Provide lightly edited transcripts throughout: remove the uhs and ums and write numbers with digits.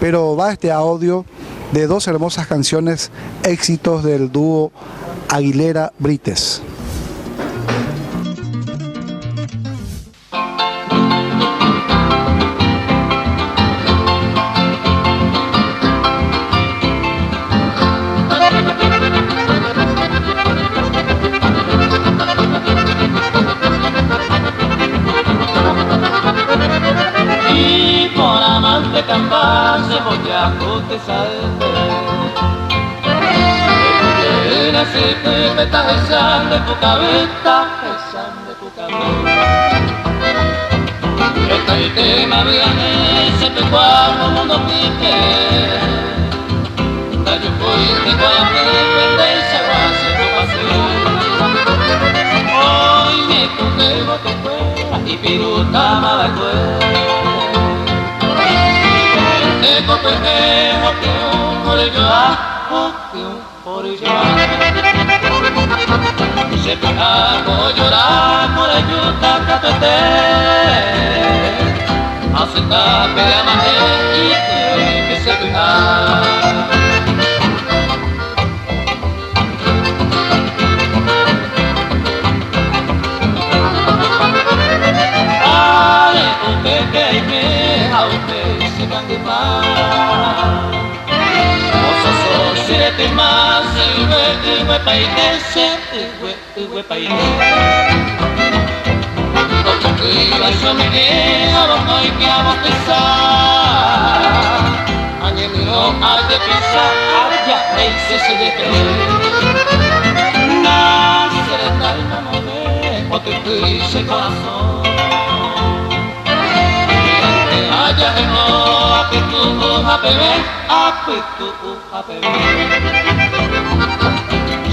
pero va este audio de dos hermosas canciones, éxitos del dúo Aguilera-Brites. Cambase voy a contestarte. Una siempre me está echando tu cabeza, echando tu cabeza. Este tema viene siempre cuando mundo pique. Yo fui de Guayapé, pendencia, guase, tu paseo. Hoy me condejo que fuera y piruta malacuera. Copejejo que un por llorar, siempre hago llorar por ayuda catete, hace tape de amate y que se cuida.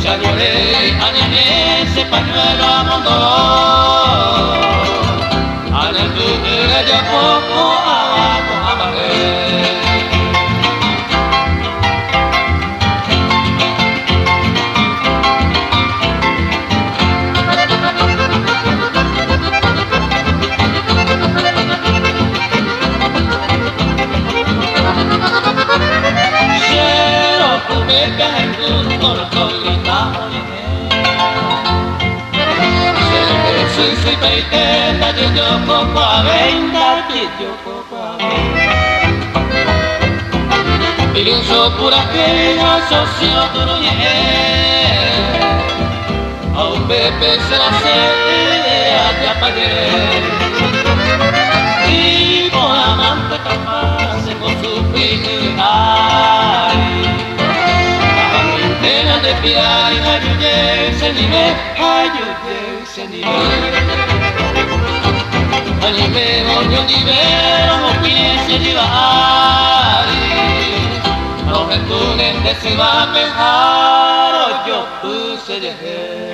Ya lloré, animé ese pañuelo a dolor. Al entume ya poco abajo amaré. Pirinso pura que asoció turuñe, a un bebé se la sé, te apagué. Y por amante capaz con su ay, a mi pena de piar y ayudé ese nivel, Anime voglio di vero, non piensi di vari. Non è tu ne si va a pensare, io tu sei